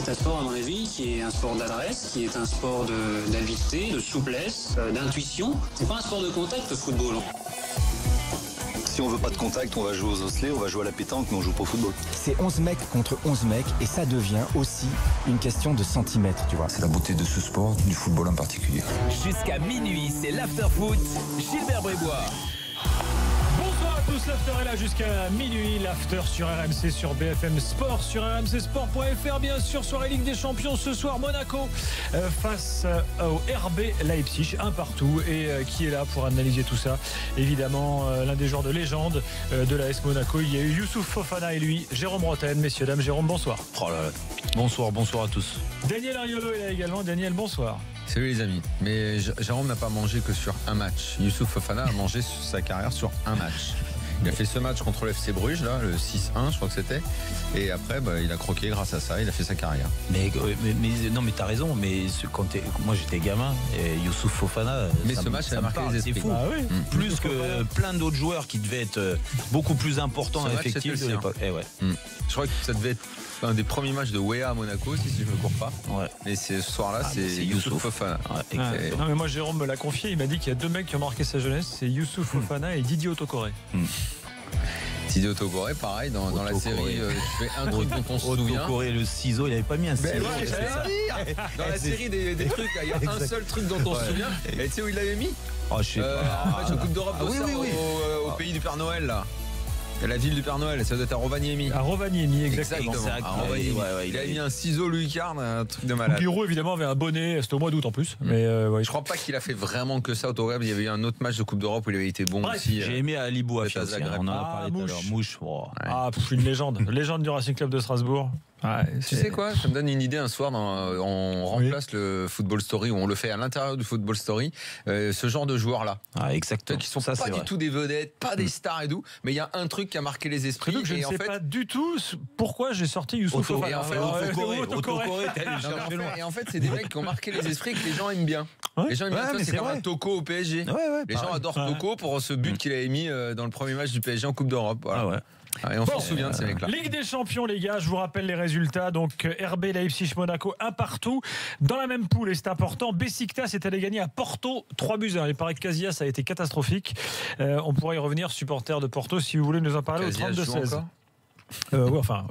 C'est un sport, à mon avis, qui est un sport d'adresse, qui est un sport d'habileté, de souplesse, d'intuition. C'est pas un sport de contact, le football. Si on veut pas de contact, on va jouer aux osselets, on va jouer à la pétanque, mais on joue pas au football. C'est 11 mecs contre 11 mecs et ça devient aussi une question de centimètres, tu vois. C'est la beauté de ce sport, du football en particulier. Jusqu'à minuit, c'est l'after-foot. Gilbert Brébois. Bonsoir à tous, l'after est là jusqu'à minuit. L'after sur RMC, sur BFM Sport, sur rmcsport.fr. Bien sûr, soirée Ligue des Champions ce soir, Monaco face au RB Leipzig, un partout. Et qui est là pour analyser tout ça? Évidemment, l'un des joueurs de légende de l'AS Monaco. Il y a eu Youssouf Fofana et lui, Jérôme Rotten. Messieurs, dames, Jérôme, bonsoir. Oh là là. Bonsoir à tous. Daniel Ariolo est là également. Daniel, bonsoir. Salut les amis. Mais Jérôme n'a pas mangé que sur un match. Youssouf Fofana a mangé sa carrière sur un match. Il a fait ce match contre l'FC Bruges, là, le 6-1, je crois que c'était. Et après, il a croqué grâce à ça. Il a fait sa carrière. Mais non, mais t'as raison. Mais moi, j'étais gamin. Et Youssouf Fofana. Mais ce match, ça a marqué les esprits. C'est fou. Ah oui. Plus que plein d'autres joueurs qui devaient être beaucoup plus importants et effectifs de l'époque. Ouais. Je crois que ça devait être un des premiers matchs de Wea à Monaco, si je ne me cours pas. Ouais. Mais ce soir-là, c'est Youssouf Fofana. Ouais. Non, mais moi, Jérôme me l'a confié. Il m'a dit qu'il y a deux mecs qui ont marqué sa jeunesse. C'est Youssouf Fofana et Didier Otokore. Didier Otokore, pareil, dans la série, tu fais un truc dont on se souvient. Otokore, le ciseau, il n'avait pas mis un ciseau. Dans la série des trucs, il y a un seul truc dont on se souvient. Et tu sais où il l'avait mis? Je sais pas. Un match au Coupe d'Europe au pays du Père Noël, là. La ville du Père Noël, ça doit être à Rovaniemi. À Rovaniemi, exactement. Il a mis un ciseau Louis XV, un truc de malade. Giroud, évidemment, avait un bonnet, c'était au mois d'août en plus. Mais je crois pas qu'il a fait vraiment que ça au Togo. Il y avait eu un autre match de Coupe d'Europe où il avait été bon aussi. J'ai aimé Ali Bouafia aussi. On en a parlé tout à l'heure. Mouche. Une légende. Légende du Racing Club de Strasbourg. Ouais, tu sais quoi, ça me donne une idée un soir, on remplace le Football Story, ou on le fait à l'intérieur du Football Story, ce genre de joueurs-là. Exactement. Qui sont pas du tout des vedettes, pas des stars et tout, mais il y a un truc qui a marqué les esprits. Je ne sais pas du tout pourquoi j'ai sorti Youssouf Fofana. Et en fait, c'est des mecs qui ont marqué les esprits que les gens aiment bien. Les gens aiment bien, c'est comme un Toko au PSG. Les gens adorent Toko pour ce but qu'il avait mis dans le premier match du PSG en Coupe d'Europe. Voilà. Et on s'en souvient de ces mecs-là. Ligue des Champions, les gars, je vous rappelle les résultats. Donc RB Leipzig Monaco, un partout. Dans la même poule, et c'est important, Besiktas est allé gagner à Porto 3-1. Il paraît que Casillas a été catastrophique. On pourra y revenir, supporter de Porto, si vous voulez nous en parler au 32-16.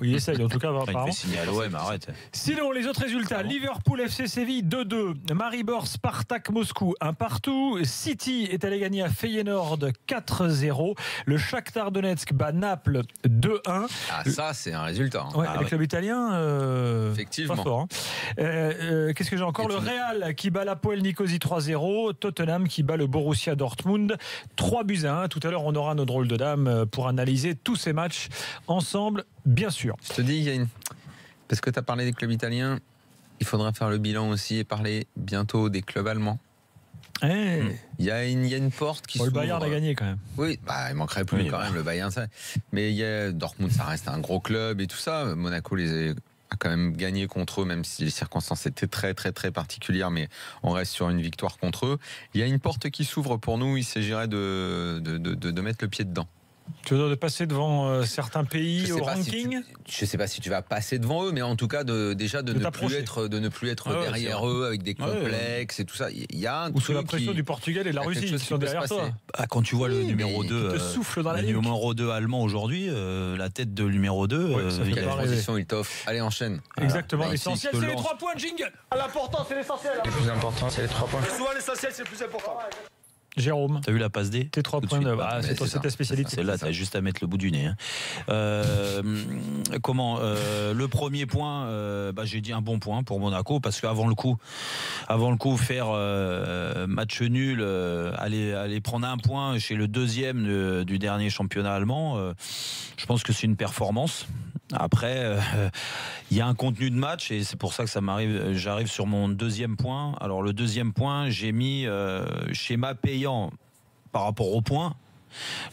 Il essaye en tout cas. Il fait signer à l'OM, arrête. Sinon, les autres résultats: Liverpool FC Séville 2-2, Maribor Spartak Moscou 1 partout, City est allé gagner à Feyenoord 4-0, le Shakhtar Donetsk bat Naples 2-1. Ça c'est un résultat. Les clubs italiens, effectivement. Pas fort. Qu'est-ce que j'ai encore? Le Real qui bat l'Apoel Nicosie 3-0, Tottenham qui bat le Borussia Dortmund 3-1. Tout à l'heure, on aura nos drôles de dames pour analyser tous ces matchs ensemble. Bien sûr. Je te dis, parce que tu as parlé des clubs italiens, il faudra faire le bilan aussi et parler bientôt des clubs allemands. Il y a une porte qui s'ouvre. Le Bayern a gagné quand même. Oui, il manquerait plus quand même le Bayern. Ça. Mais Dortmund, ça reste un gros club et tout ça. Monaco a quand même gagné contre eux, même si les circonstances étaient très très très particulières, mais on reste sur une victoire contre eux. Il y a une porte qui s'ouvre pour nous, il s'agirait de mettre le pied dedans. Tu veux dire de passer devant certains pays au ranking? Je ne sais pas si tu vas passer devant eux, mais en tout cas de ne plus être derrière eux avec des complexes et tout ça. Il y a un ou sous la pression du Portugal et de la Russie qui sont derrière toi. Quand tu vois le numéro 2, le numéro 2 allemand aujourd'hui, la tête de numéro 2, quelle position il t'offre? Allez, enchaîne. Exactement. L'essentiel, c'est les 3 points, jingle. L'important, c'est l'essentiel. Le plus important, c'est les 3 points. Souvent, l'essentiel, c'est le plus important. Jérôme, t'as vu la passe D? Tes 3 points de... c'est ta spécialité. Celle-là, t'as juste à mettre le bout du nez. Le premier point, j'ai dit un bon point pour Monaco, parce qu'avant le coup, faire match nul, aller prendre un point chez le deuxième du dernier championnat allemand, je pense que c'est une performance. Après, il y a un contenu de match et c'est pour ça que j'arrive sur mon deuxième point. Alors le deuxième point, j'ai mis schéma payant par rapport au point.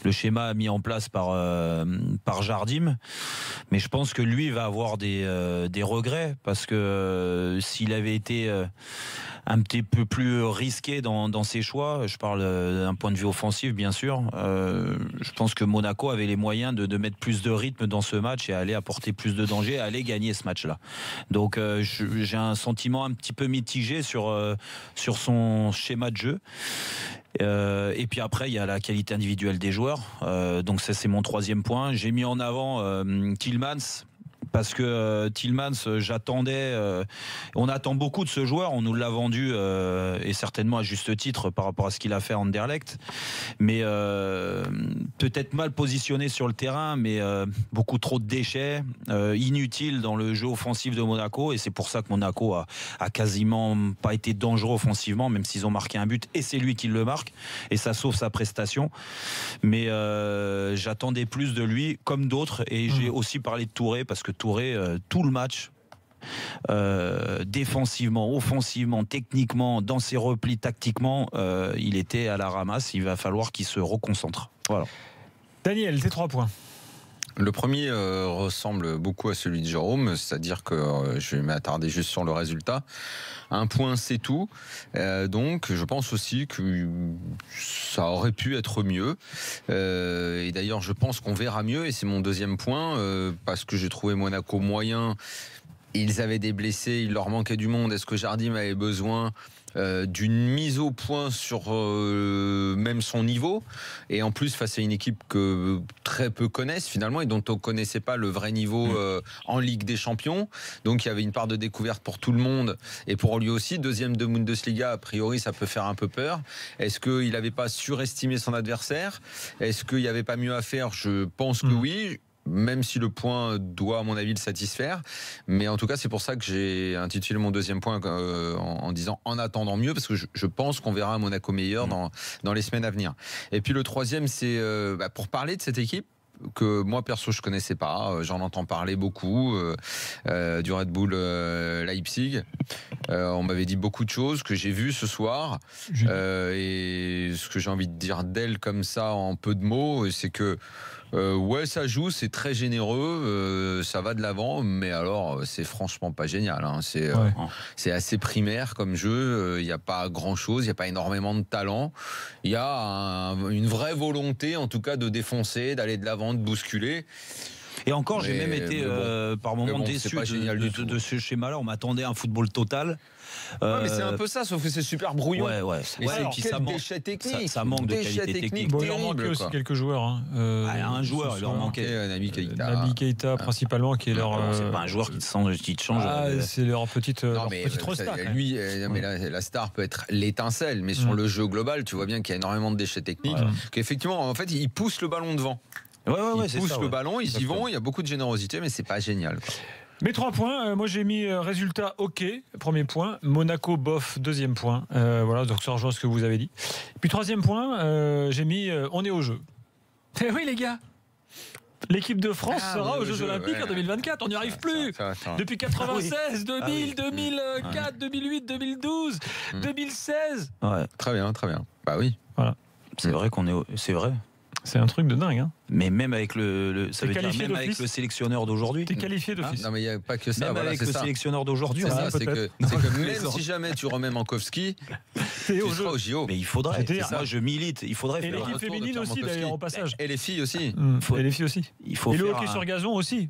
le schéma mis en place par Jardim. Mais je pense que lui va avoir des regrets parce que s'il avait été un petit peu plus risqué dans ses choix, je parle d'un point de vue offensif bien sûr, je pense que Monaco avait les moyens de mettre plus de rythme dans ce match et aller apporter plus de danger, aller gagner ce match-là. Donc j'ai un sentiment un petit peu mitigé sur son schéma de jeu. Et puis après il y a la qualité individuelle des joueurs, donc ça c'est mon troisième point. J'ai mis en avant Tielemans parce que Tielemans, on attend beaucoup de ce joueur, on nous l'a vendu et certainement à juste titre par rapport à ce qu'il a fait à Anderlecht, mais peut-être mal positionné sur le terrain, mais beaucoup trop de déchets, inutiles dans le jeu offensif de Monaco, et c'est pour ça que Monaco a quasiment pas été dangereux offensivement, même s'ils ont marqué un but et c'est lui qui le marque et ça sauve sa prestation. Mais j'attendais plus de lui comme d'autres, et j'ai aussi parlé de Touré parce que Touré, tout le match, défensivement, offensivement, techniquement, dans ses replis, tactiquement, il était à la ramasse. Il va falloir qu'il se reconcentre. Voilà. Daniel, tes 3 points. Le premier ressemble beaucoup à celui de Jérôme, c'est-à-dire que je vais m'attarder juste sur le résultat. 1 point, c'est tout. Donc, je pense aussi que ça aurait pu être mieux. Et d'ailleurs, je pense qu'on verra mieux. Et c'est mon deuxième point, parce que j'ai trouvé Monaco moyen. Ils avaient des blessés, il leur manquait du monde. Est-ce que Jardim avait besoin d'une mise au point sur même son niveau, et en plus face à une équipe que très peu connaissent finalement et dont on ne connaissait pas le vrai niveau en Ligue des Champions, donc il y avait une part de découverte pour tout le monde et pour lui aussi. Deuxième de Bundesliga, a priori ça peut faire un peu peur. Est-ce qu'il n'avait pas surestimé son adversaire? Est-ce qu'il n'y avait pas mieux à faire? Je pense que oui, même si le point doit à mon avis le satisfaire, mais en tout cas c'est pour ça que j'ai intitulé mon deuxième point en disant en attendant mieux, parce que je pense qu'on verra un Monaco meilleur dans les semaines à venir. Et puis le troisième, c'est pour parler de cette équipe que moi perso je connaissais pas, j'en entends parler beaucoup du Red Bull Leipzig, on m'avait dit beaucoup de choses que j'ai vues ce soir, et ce que j'ai envie de dire d'elle comme ça en peu de mots, c'est que ouais, ça joue, c'est très généreux, ça va de l'avant, mais alors c'est franchement pas génial, hein. C'est assez primaire comme jeu, il n'y a pas grand chose, il n'y a pas énormément de talent, il y a une vraie volonté en tout cas de défoncer, d'aller de l'avant, de bousculer. Et encore, j'ai même été par moments déçu de ce schéma-là. On m'attendait à un football total. Mais c'est un peu ça, sauf que c'est super brouillon. Et puis ça manque de qualité technique. Bon, il leur manquait aussi quelques joueurs. Un joueur, il leur manquait. Naby Keïta. Naby Keïta principalement, qui est leur. C'est pas un joueur qui te change. C'est leur petite star. Lui, mais la star peut être l'étincelle, mais sur le jeu global, tu vois bien qu'il y a énormément de déchets techniques. Qu'effectivement, en fait, il pousse le ballon devant. Ils poussent le ballon, ils y vont, il y a beaucoup de générosité, mais c'est pas génial, quoi. Mes 3 points, moi j'ai mis résultat ok, premier point, Monaco bof, deuxième point, voilà, donc ça rejoint ce que vous avez dit. Puis troisième point, j'ai mis on est au jeu. Eh oui les gars, l'équipe de France sera aux Jeux Olympiques en 2024, on n'y arrive plus. Depuis 96, 2000, 2004, 2008, 2012, 2016. Très bien. Bah oui. Voilà. C'est vrai c'est vrai. C'est un truc de dingue, hein. Mais même avec ça veut dire même avec le sélectionneur d'aujourd'hui. T'es qualifié d'office. Non mais il n'y a pas que ça. Même avec le sélectionneur d'aujourd'hui. C'est que même si jamais tu remets Mankowski, tu seras au JO. Mais il faudrait. Moi je milite. Il faudrait faire. Et l'équipe féminine aussi d'ailleurs au passage. Et les filles aussi. Et les filles aussi. Et le hockey sur gazon aussi.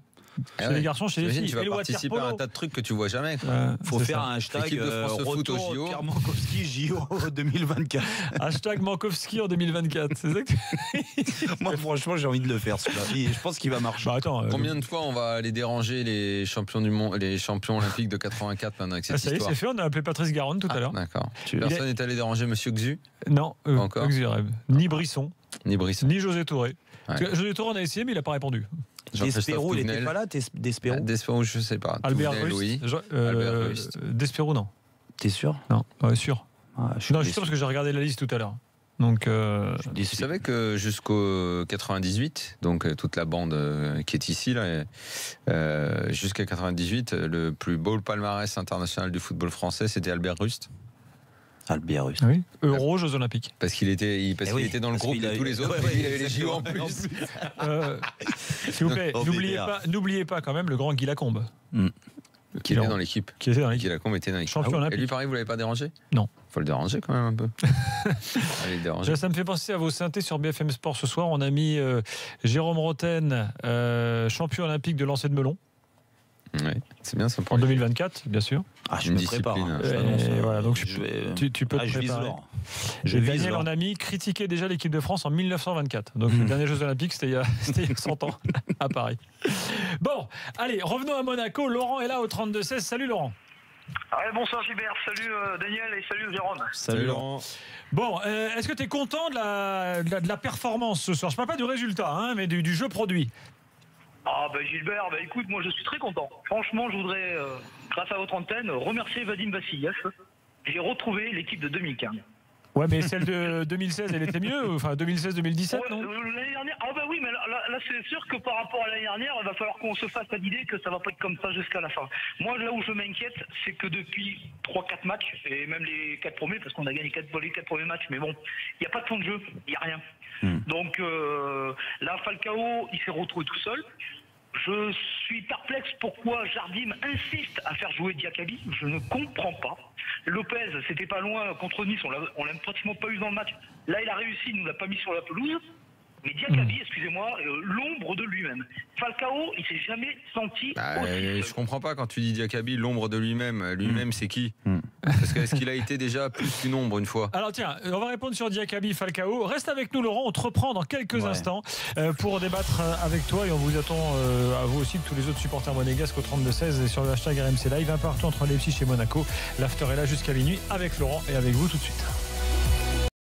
Chez les garçons, chez les filles. Tu vas participer à un tas de trucs que tu vois jamais. Il faut faire un hashtag retour Pierre Mankowski JO 2024. Hashtag Mankowski en 2024. C'est ça que... Moi, franchement, j'ai envie de le faire. Celui-là. Je pense qu'il va marcher. Combien de fois on va aller déranger les champions du monde, les champions olympiques de 84 maintenant avec cette histoire? Ça y est, c'est fait. On a appelé Patrice Garonne tout à l'heure. D'accord. Personne n'est allé déranger Monsieur Xu? Non, encore. Ni Brisson. Ni José Touré. José Touré, on a essayé, mais il n'a pas répondu. Despero, il n'était pas là. Despero, je ne sais pas. Albert Rust. Despero, non. T'es sûr? Non, sûr. Je suis sûr parce que j'ai regardé la liste tout à l'heure. Donc, vous savez que jusqu'au 98, donc toute la bande qui est ici là, jusqu'à 98, le plus beau palmarès international du football français, c'était Albert Rust. Albiarus. Oui. Euro, Jeux Olympiques. Parce qu'il était dans le groupe de tous les autres. Il avait les JO en plus. S'il vous plaît, n'oubliez pas quand même le grand Guy Lacombe. Qui était dans l'équipe. Qui était dans Guy l'équipe. Lacombe était dans l'équipe. Champion olympique. Et lui, pareil, vous l'avez pas dérangé? Non. Faut le déranger quand même un peu. Allez, le déranger. Ça me fait penser à vos synthés sur BFM Sport ce soir. On a mis Jérôme Roten, champion olympique de lancer de melon. Oui, c'est bien ça. En 2024, bien sûr. Je me prépare. Voilà, donc tu peux te je vise préparer. l'or. Daniel en a mis critiqué déjà l'équipe de France en 1924. Donc les derniers Jeux Olympiques, c'était il y a 100 ans à Paris. Bon, allez, revenons à Monaco. Laurent est là au 32-16. Salut Laurent. Bonsoir Gilbert, salut Daniel et salut Jérôme. Salut Laurent. Bon, est-ce que tu es content de la performance ce soir? Je ne parle pas du résultat, mais du jeu produit. Gilbert, écoute, moi je suis très content. Franchement, je voudrais, grâce à votre antenne, remercier Vadim Vassiliev. J'ai retrouvé l'équipe de 2015. Ouais, mais celle de 2016, elle était mieux. Enfin, 2016-2017, non? L'année dernière, oui, mais là c'est sûr que par rapport à l'année dernière, il va falloir qu'on se fasse à l'idée que ça va pas être comme ça jusqu'à la fin. Moi, là où je m'inquiète, c'est que depuis 3-4 matchs, et même les 4 premiers, parce qu'on a gagné les 4 premiers matchs, mais bon, il n'y a pas de temps de jeu, il n'y a rien. Donc là, Falcao, il s'est retrouvé tout seul. Je suis perplexe pourquoi Jardim insiste à faire jouer Diakabi. Je ne comprends pas. Lopez, c'était pas loin contre Nice, on l'a pratiquement pas eu dans le match. Là, il a réussi, il nous l'a pas mis sur la pelouse. Mais Diakabi, excusez-moi, l'ombre de lui-même. Falcao, il s'est jamais senti aussi. Je comprends pas quand tu dis Diakabi, l'ombre de lui-même. Lui-même, c'est qui? Parce que est-ce qu'il a été déjà plus qu'une ombre une fois? Alors tiens, on va répondre sur Diakabi, Falcao. Reste avec nous Laurent, on te reprend dans quelques instants pour débattre avec toi et on vous attend à vous aussi, tous les autres supporters monégasques au 32-16 et sur le hashtag RMC Live, un partout entre Leipzig et Monaco. L'after est là jusqu'à minuit avec Laurent et avec vous tout de suite.